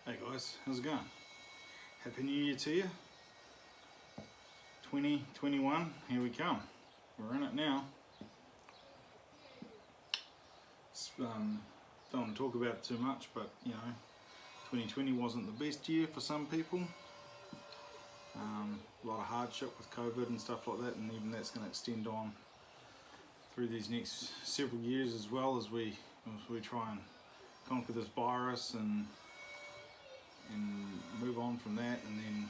Hey guys, how's it going? Happy New Year to you. 2021, here we come. We're in it now. Don't want to talk about it too much, but you know, 2020 wasn't the best year for some people. A lot of hardship with COVID and stuff like that, and even that's going to extend on through these next several years as well as we try and conquer this virus and move on from that, and then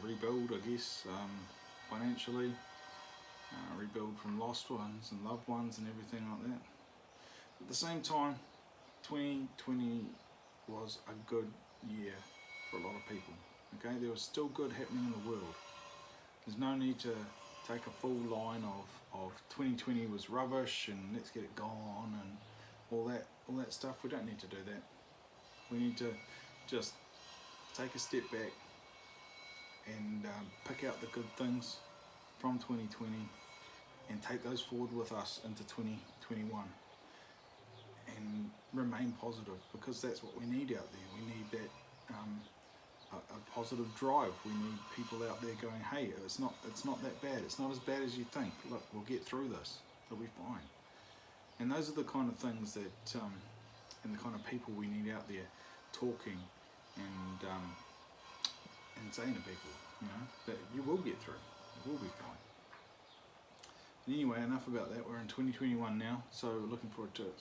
rebuild, I guess, financially, rebuild from lost ones and loved ones and everything like that. At the same time, 2020 was a good year for a lot of people. Okay, there was still good happening in the world. There's no need to take a full line of 2020 was rubbish and let's get it gone and all that stuff. We don't need to do that. We need to just take a step back and pick out the good things from 2020 and take those forward with us into 2021 and remain positive, because that's what we need out there. We need that a positive drive. We need people out there going, hey, it's not that bad, it's not as bad as you think, look, we'll get through this, it'll be fine. And those are the kind of things that and the kind of people we need out there talking and saying to people, you know, that you will get through, it will be fine. And anyway, enough about that. We're in 2021 now, so we're looking forward to an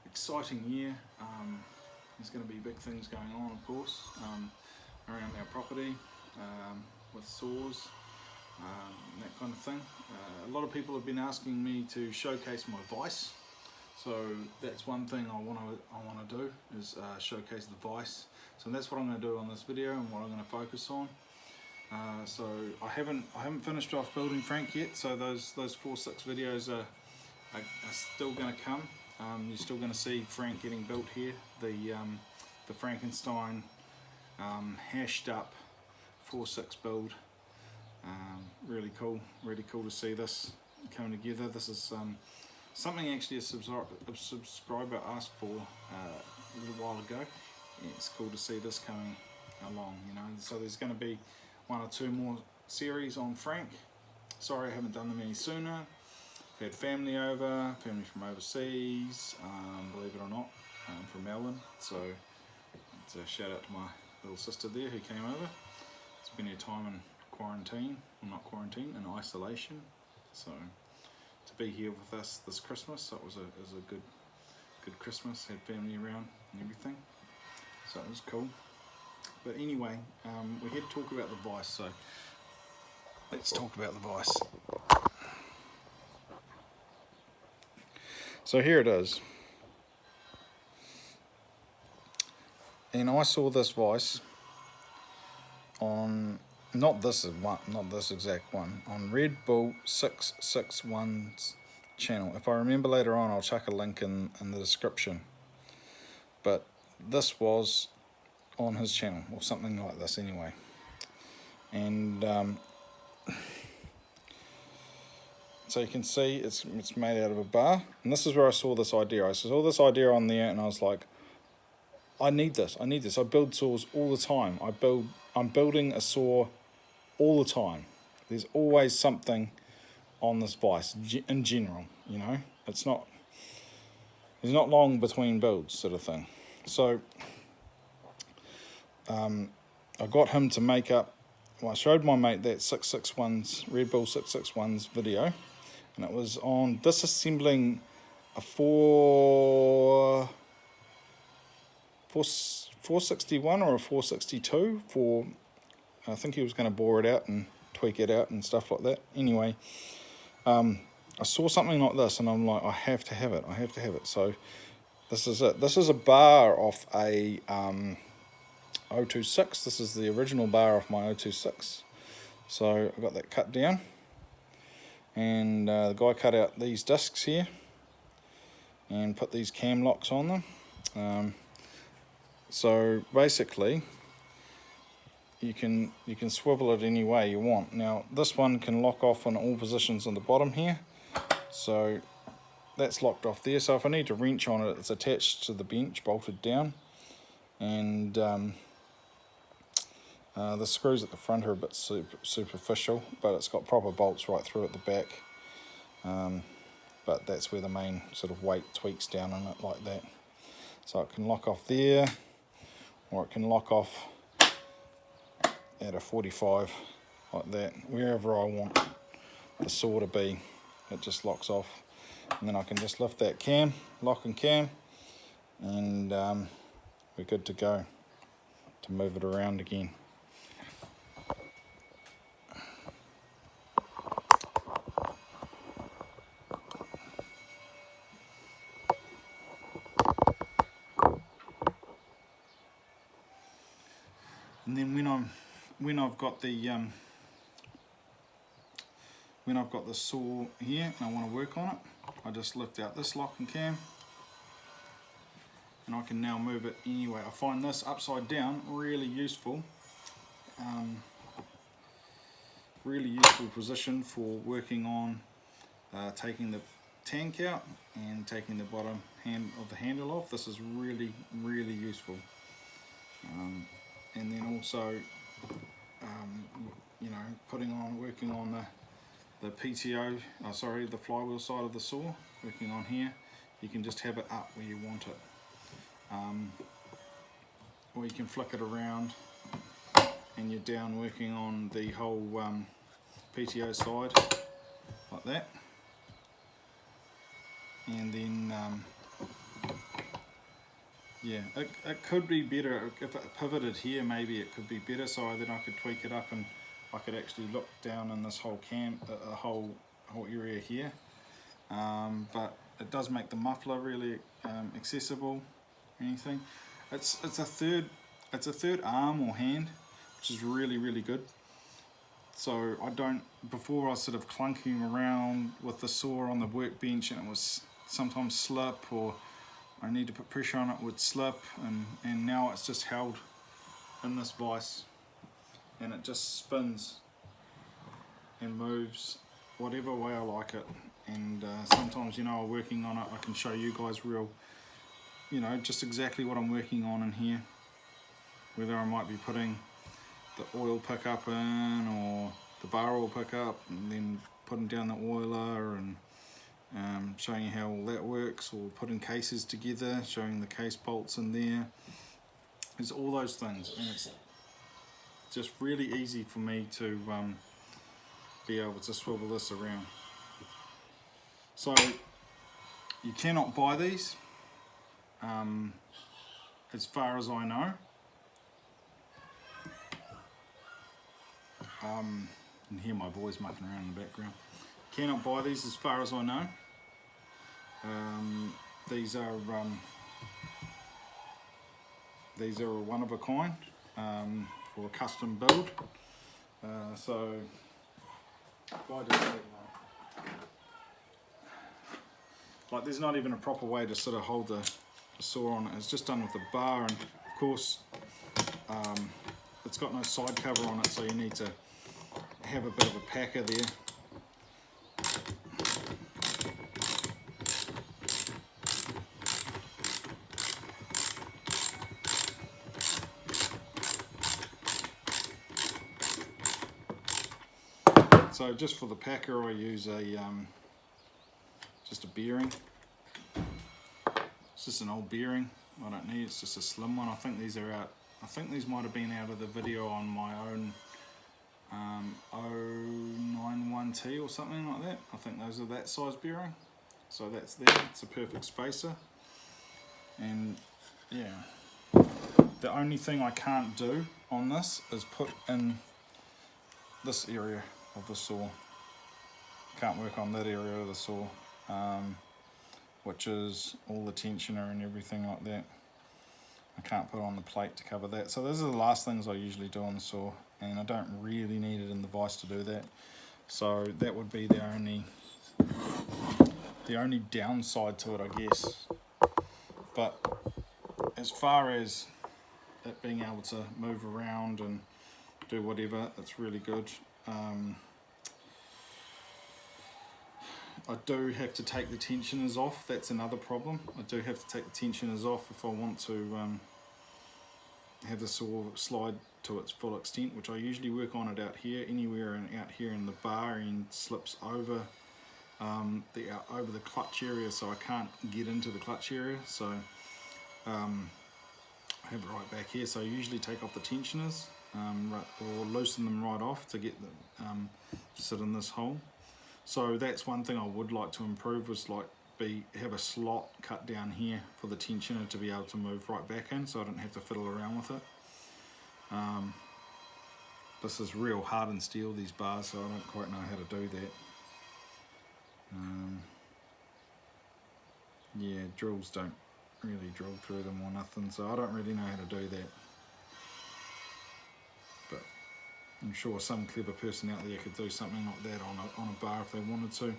exciting year. There's going to be big things going on, of course, around our property, with saws, that kind of thing. A lot of people have been asking me to showcase my Vise, so that's one thing I want to do, is showcase the Vise. So that's what I'm going to do on this video and what I'm going to focus on. So I haven't finished off building Frank yet, so those 4-6 videos are still going to come. You're still going to see Frank getting built here, the Frankenstein hashed up 4-6 build. Really cool to see this come together. This is something actually a subscriber asked for a little while ago. It's cool to see this coming along, you know. So there's going to be 1 or 2 more series on Frank. Sorry I haven't done them any sooner. We've had family over, family from overseas, believe it or not, from Melbourne. So it's a shout out to my little sister there who came over. Spent her time in quarantine, well, not quarantine, in isolation. So to be here with us this Christmas, so it was a good Christmas. Had family around and everything, so it was cool. But anyway, we're here to talk about the Vise, so let's talk about the Vise. So here it is, and I saw this Vise on not this exact one, on Red Bull 661's channel. If I remember later on, I'll chuck a link in the description. But this was on his channel, or something like this anyway. And so you can see it's made out of a bar, and this is where I saw this idea. I saw this idea on there, and I was like, I need this. I build saws all the time. I'm building a saw all the time. There's always something on this Vise in general, you know. There's not long between builds, sort of thing. So I got him to make up. Well, I showed my mate that 661's Red Bull 661's video, and it was on disassembling a 461 or a 462 for, I think he was going to bore it out and tweak it out and stuff like that. Anyway, I saw something like this, and I'm like, I have to have it. So this is it. This is a bar off a 026. This is the original bar off my 026. So I got that cut down, and the guy cut out these discs here and put these cam locks on them. So basically you can swivel it any way you want. Now this one can lock off in all positions on the bottom here, so that's locked off there. So if I need to wrench on it, it's attached to the bench, bolted down, and the screws at the front are a bit superficial, but it's got proper bolts right through at the back. But that's where the main sort of weight tweaks down on it like that. So it can lock off there, or it can lock off at a 45 like that, wherever I want the saw to be. It just locks off, and then I can just lift that cam, lock and cam, and we're good to go to move it around again. And then when I've got the saw here and I want to work on it, I just lift out this lock and cam, and I can now move it anyway. I find this upside down really useful, position for working on taking the tank out and taking the bottom hand of the handle off. This is really useful. And then also, you know, working on the PTO, the flywheel side of the saw, working on here, you can just have it up where you want it. Or you can flick it around and you're down working on the whole PTO side, like that. And then, yeah, it could be better if it pivoted here. Maybe it could be better, so then I could tweak it up and I could actually look down in this whole whole area here. But it does make the muffler really accessible. Anything. It's a third arm or hand, which is really good. So I don't. Before I was sort of clunking around with the saw on the workbench, and it was sometimes slip, or I need to put pressure on it, would slip, and now it's just held in this vise, and it just spins and moves whatever way I like it. And sometimes, you know, working on it, I can show you guys real, you know, just exactly what I'm working on in here, whether I might be putting the oil pickup in or the bar oil pickup, and then putting down the oiler, and showing you how all that works, or putting cases together, showing the case bolts in there. There's all those things, and it's just really easy for me to be able to swivel this around. So you cannot buy these, as far as I know. You can hear my boys mucking around in the background. Cannot buy these as far as I know. These are a one of a kind, for a custom build. So if I just like, there's not even a proper way to sort of hold the saw on it. It's just done with a bar, and of course it's got no side cover on it, so you need to have a bit of a packer there. So just for the packer, I use just a bearing. It's just an old bearing. I don't need. It's just a slim one. I think these are out. I think these might have been out of the video on my own 091T or something like that. I think those are that size bearing. So that's there. It's a perfect spacer. And yeah, the only thing I can't do on this is put in this area of the saw. Can't work on that area of the saw, which is all the tensioner and everything like that. I can't put on the plate to cover that. So those are the last things I usually do on the saw, and I don't really need it in the vise to do that. So that would be the only downside to it, I guess. But as far as it being able to move around and do whatever, it's really good. I do have to take the tensioners off. That's another problem. I do have to take the tensioners off if I want to have the saw slide to its full extent, which I usually work on it out here. Anywhere and out here in the bar end slips over over the clutch area, so I can't get into the clutch area. So I have it right back here. So I usually take off the tensioners or loosen them right off to get them sit in this hole. So that's one thing I would like to improve, was like have a slot cut down here for the tensioner to be able to move right back in, so I don't have to fiddle around with it. This is real hardened steel, these bars, so I don't quite know how to do that. Yeah, drills don't really drill through them or nothing, so I don't really know how to do that. But I'm sure some clever person out there could do something like that on a bar if they wanted to.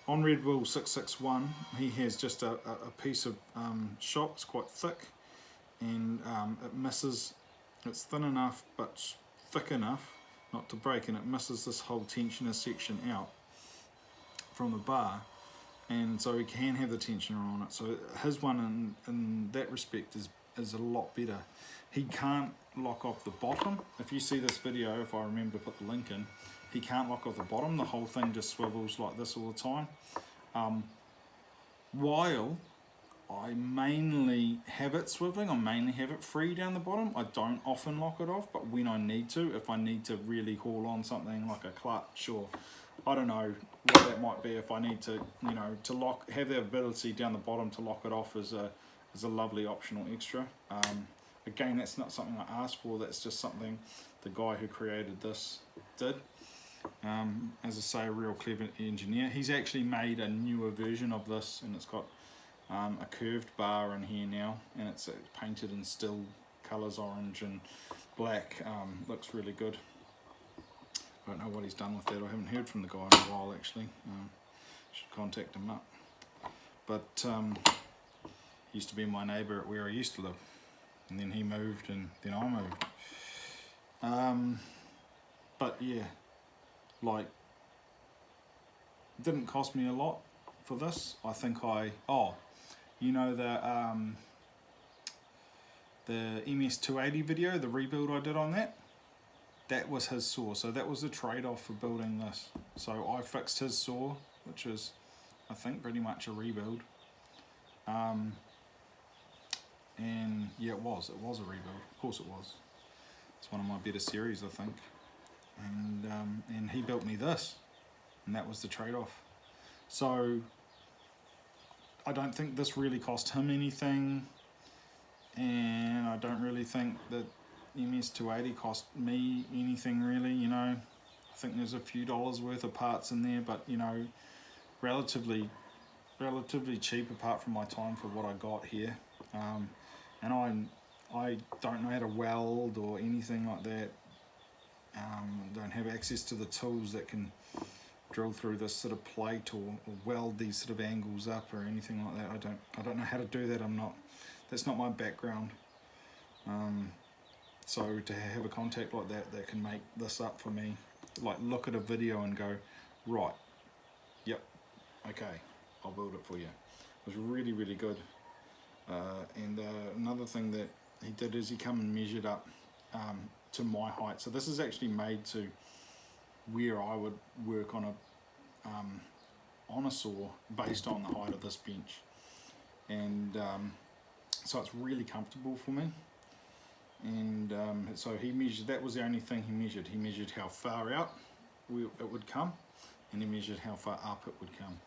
On Red Bull 661, he has just a piece of shot. It's quite thick, and it misses. It's thin enough but thick enough not to break, and it misses this whole tensioner section out from the bar, and so he can have the tensioner on it. So his one in that respect is a lot better. He can't lock off the bottom. If you see this video, if I remember to put the link in, he can't lock off the bottom. The whole thing just swivels like this all the time. While I mainly have it swiveling, I mainly have it free down the bottom. I don't often lock it off, but when I need to, if I need to really haul on something like a clutch, or I don't know what that might be, if I need to, you know, to have the ability down the bottom to lock it off is a lovely optional extra. Again, that's not something I asked for, that's just something the guy who created this did. As I say, a real clever engineer. He's actually made a newer version of this, and it's got a curved bar in here now, and it's painted in Stihl colours, orange and black. Looks really good. I don't know what he's done with that. I haven't heard from the guy in a while, actually. Should contact him up. But he used to be my neighbour at where I used to live, and then he moved, and then I moved. But yeah, like, it didn't cost me a lot for this. I think you know the MS280 video, the rebuild I did on that? That was his saw, so that was the trade-off for building this. So I fixed his saw, which is, I think, pretty much a rebuild. And yeah, it was a rebuild. Of course it was. It's one of my better series, I think. And he built me this, and that was the trade-off. So I don't think this really cost him anything, and I don't really think that MS280 cost me anything really, you know. I think there's a few dollars worth of parts in there, but you know, relatively cheap apart from my time for what I got here. And I don't know how to weld or anything like that. Don't have access to the tools that can drill through this sort of plate or weld these sort of angles up or anything like that. I don't know how to do that. That's not my background. So to have a contact like that can make this up for me, like look at a video and go, right, yep, okay, I'll build it for you. It was really, really good. And another thing that he did is he come and measured up to my height. So this is actually made to where I would work on a saw based on the height of this bench, and so it's really comfortable for me. And so he measured, that was the only thing he measured. He measured how far out it would come, and he measured how far up it would come.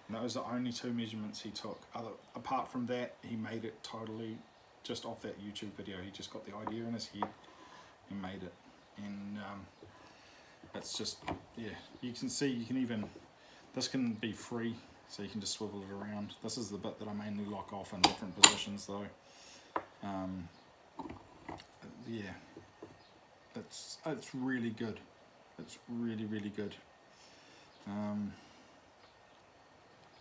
And those are the only two measurements he took. Apart from that, he made it totally just off that YouTube video. He just got the idea in his head and made it. And it's just, yeah, you can see, you can even, this can be free, so you can just swivel it around. This is the bit that I mainly lock off in different positions though. Yeah, it's really good. It's really, really good.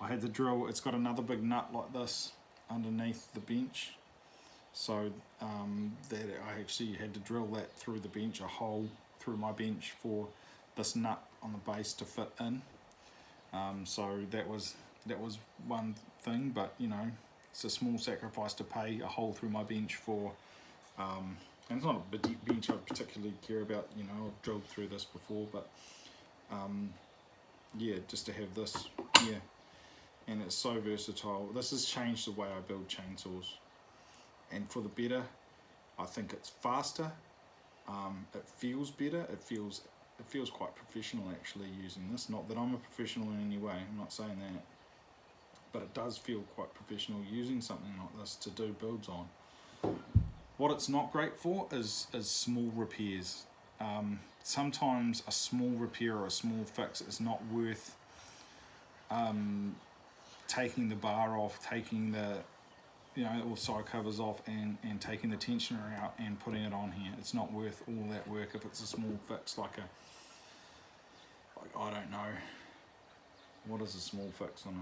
I had the drill, it's got another big nut like this underneath the bench, so that I actually had to drill that through the bench, a hole through my bench for this nut on the base to fit in. So that was one thing, but you know, it's a small sacrifice to pay a hole through my bench for, and it's not a deep bench I particularly care about, you know, I've drilled through this before, but yeah, just to have this, yeah, and it's so versatile. This has changed the way I build chainsaws, and for the better. I think it's faster, it feels better, it feels quite professional actually using this. Not that I'm a professional in any way, I'm not saying that, but it does feel quite professional using something like this to do builds on. What it's not great for is small repairs. Sometimes a small repair or a small fix is not worth taking the bar off, taking the, you know, all side covers off and taking the tensioner out and putting it on here. It's not worth all that work if it's a small fix like I don't know, what is a small fix on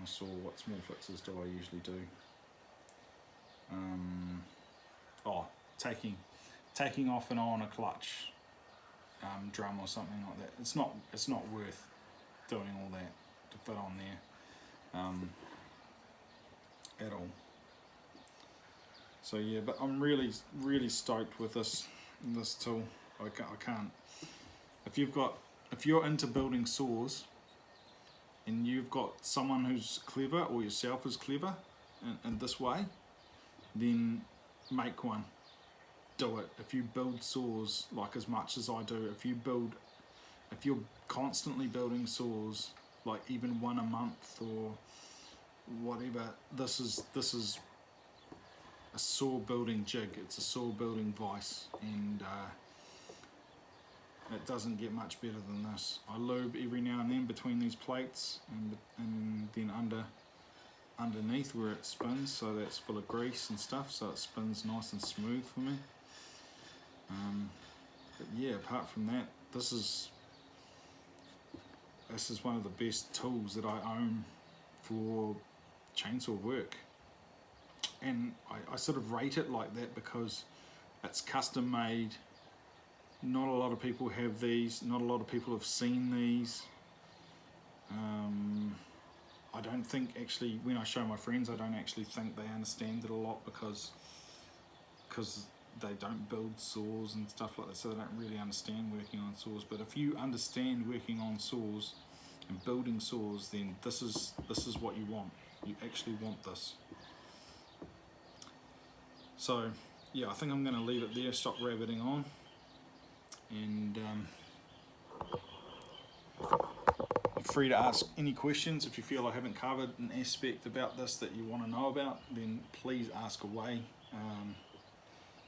a saw? What small fixes do I usually do? Taking off and on a clutch drum or something like that. It's not worth doing all that to fit on there at all. So yeah, but I'm really stoked with this tool. I can't. If you're into building saws, and you've got someone who's clever or yourself is clever in this way, then make one. Do it. If you build saws like as much as I do, if you're constantly building saws, like even one a month or whatever, this is a saw building jig. It's a saw building vise, and it doesn't get much better than this. I lube every now and then between these plates, and then underneath where it spins, so that's full of grease and stuff, so it spins nice and smooth for me. But yeah, apart from that, this is one of the best tools that I own for chainsaw work, and I sort of rate it like that because it's custom made. Not a lot of people have these, not a lot of people have seen these. I don't think actually, when I show my friends, I don't actually think they understand it a lot because they don't build saws and stuff like that, so they don't really understand working on saws. But if you understand working on saws and building saws, then this is what you want. You actually want this. So yeah, I think I'm going to leave it there, stop rabbiting on, and you're free to ask any questions. If you feel I haven't covered an aspect about this that you want to know about, then please ask away.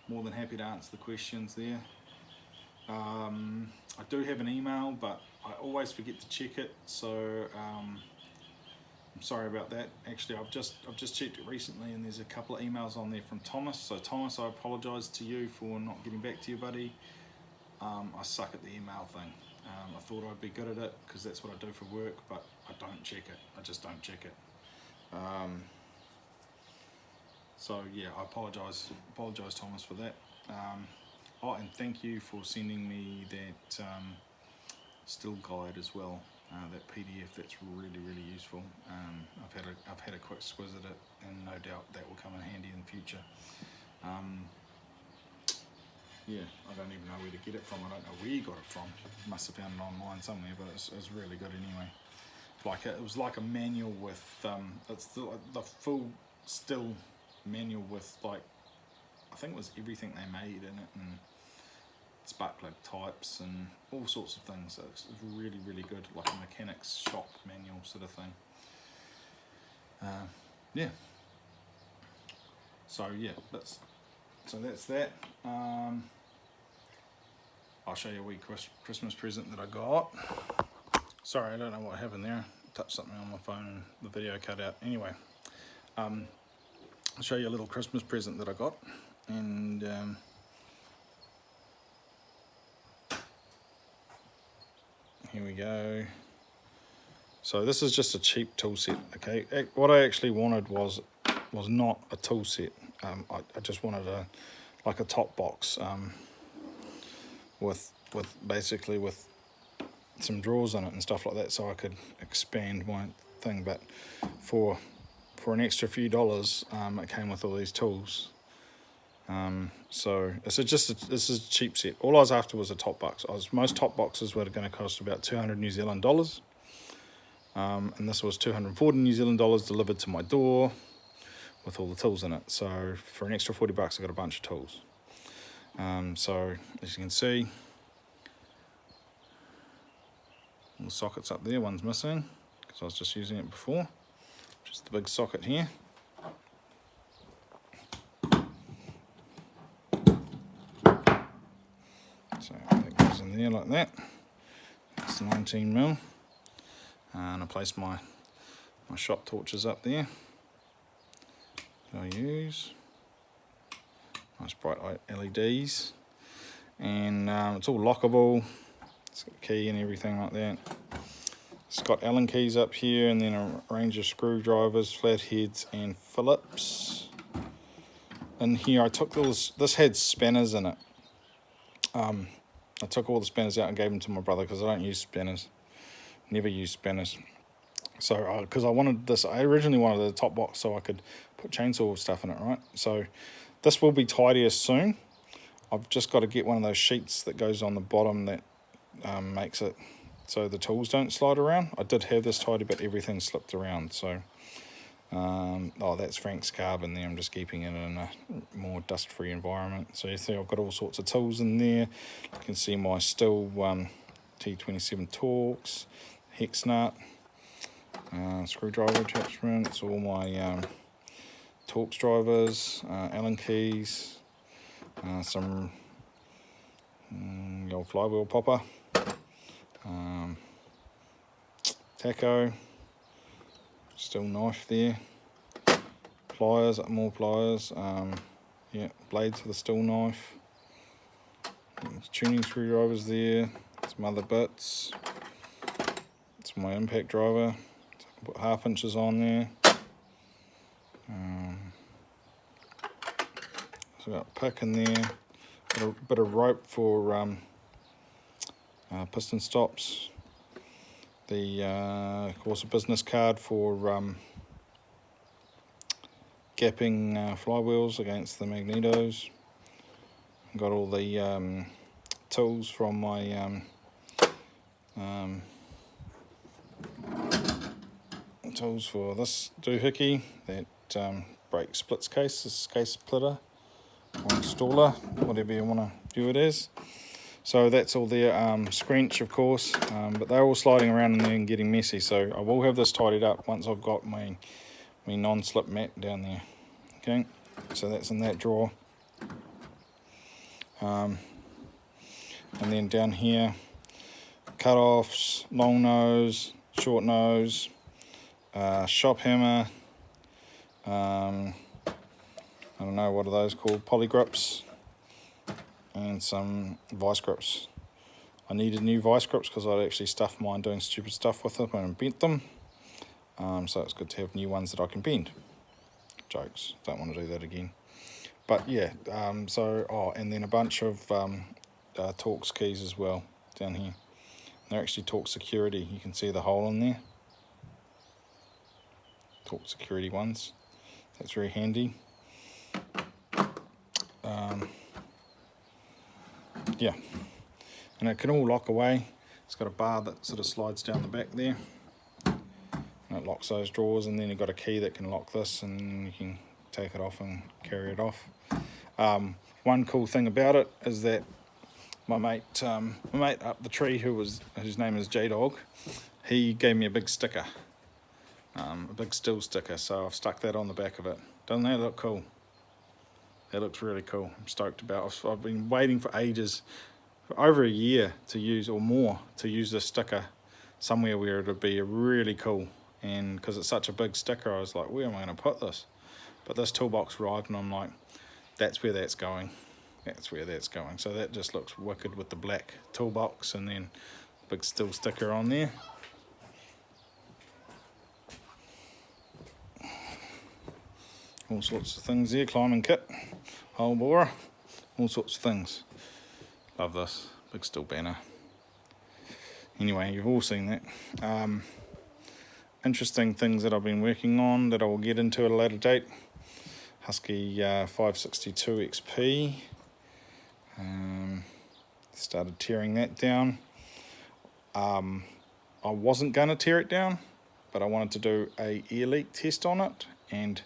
More than happy to answer the questions there. I do have an email, but I always forget to check it, so I'm sorry about that. Actually, I've just checked it recently, and there's a couple of emails on there from Thomas. So Thomas, I apologise to you for not getting back to you, buddy. I suck at the email thing. I thought I'd be good at it because that's what I do for work, but I don't check it. I just don't check it. So yeah, I apologise Thomas for that. Oh, and thank you for sending me that Stihl guide as well. That PDF, that's really useful. I've had a quick squiz at it, and no doubt that will come in handy in the future. Yeah, I don't even know where to get it from. I don't know where you got it from. Must have found it online somewhere, but it's really good anyway. It was like a manual with it's the full Stihl manual with, like, I think it was everything they made in it, and spark plug types and all sorts of things. So it's really good, like a mechanic's shop manual sort of thing. Yeah. So yeah, that's that. I'll show you a wee Christmas present that I got. Sorry, I don't know what happened there. Touched something on my phone and the video cut out. Anyway, I'll show you a little Christmas present that I got, and here we go. So this is just a cheap tool set, okay? What I actually wanted was not a tool set. I just wanted a top box with some drawers in it and stuff like that, so I could expand my thing. But for an extra few dollars, it came with all these tools. So this is a cheap set. All I was after was a top box. Most top boxes were going to cost about 200 New Zealand dollars, and this was 240 New Zealand dollars delivered to my door with all the tools in it. So for an extra 40 bucks, I got a bunch of tools. So as you can see, all the sockets up there, one's missing because I was just using it before. Just the big socket here. So that goes in there like that. That's 19mm. And I placed my shop torches up there that I use. Nice bright LEDs. And it's all lockable. It's got a key and everything like that. It's got Allen keys up here, and then a range of screwdrivers, flatheads and Phillips. In here I took this had spanners in it. I took all the spanners out and gave them to my brother because I don't use spanners. Never use spanners. So because I wanted this, I originally wanted a top box so I could put chainsaw stuff in it, right? So this will be tidier soon. I've just got to get one of those sheets that goes on the bottom that makes it so the tools don't slide around. I did have this tidy, but everything slipped around. So, oh, that's Frank's carbon there. I'm just keeping it in a more dust-free environment. So you see I've got all sorts of tools in there. You can see my Stihl T27 Torx, hex nut, screwdriver attachments, all my Torx drivers, Allen keys, some the old flywheel popper, taco, Stihl knife there, pliers, more pliers, yeah, blades for the Stihl knife, tuning screwdrivers there, some other bits, it's my impact driver, so I can put 1/2 inches on there. So I've got a pick in there, got a bit of rope for piston stops, of course a business card for gapping flywheels against the magnetos. Got all the tools from my tools for this doohickey, that brake splits case, this case splitter or installer, whatever you want to view it as. So that's all there. Scrench, of course, but they're all sliding around in there and getting messy, so I will have this tidied up once I've got my non-slip mat down there. Okay, so that's in that drawer. And then down here, cut-offs, long nose, short nose, shop hammer, I don't know, what are those called, poly grips, and some vice grips. I needed new vice grips because I'd actually stuffed mine doing stupid stuff with them and bent them, so it's good to have new ones that I can bend. Jokes, don't want to do that again. But yeah, and then a bunch of Torx keys as well down here. They're actually Torx security, you can see the hole in there. Torx security ones, that's very handy. Yeah, and it can all lock away. It's got a bar that sort of slides down the back there, and it locks those drawers, and then you've got a key that can lock this, and you can take it off and carry it off. One cool thing about it is that my mate up the tree, whose name is J-Dog, he gave me a big sticker, a big Stihl sticker, so I've stuck that on the back of it. Doesn't that look cool? That looks really cool. I'm stoked about it. I've been waiting for ages, for over a year to use, or more, to use this sticker somewhere where it would be really cool. And because it's such a big sticker, I was like, where am I going to put this? But this toolbox arrived and I'm like, that's where that's going. That's where that's going. So that just looks wicked with the black toolbox and then big Stihl sticker on there. All sorts of things there, climbing kit, hole borer, all sorts of things. Love this, big Stihl banner. Anyway, you've all seen that. Interesting things that I've been working on that I will get into at a later date. Husky 562 XP. Started tearing that down. I wasn't going to tear it down, but I wanted to do a ear leak test on it, and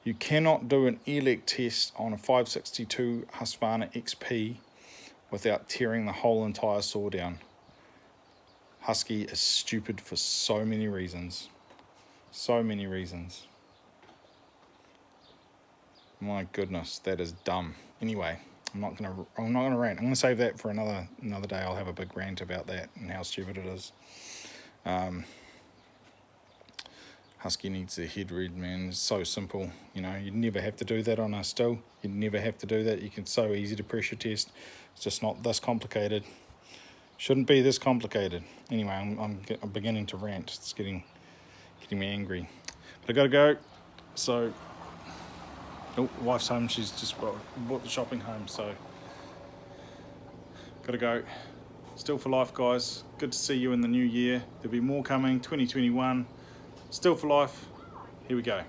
you cannot do an ear leak test on a 562 Husqvarna XP without tearing the whole entire saw down. Husky is stupid for so many reasons. So many reasons. My goodness, that is dumb. Anyway, I'm not gonna rant. I'm gonna save that for another day. I'll have a big rant about that and how stupid it is. Husky needs their head read, man. It's so simple. You know, you'd never have to do that on a Stihl. You'd never have to do that. You can so easy to pressure test. It's just not this complicated. Shouldn't be this complicated. Anyway, I'm beginning to rant. It's getting me angry. But I gotta go. So, wife's home. She's just bought the shopping home. So, gotta go. Stihl for life, guys. Good to see you in the new year. There'll be more coming. 2021. Stihl for life. Here we go.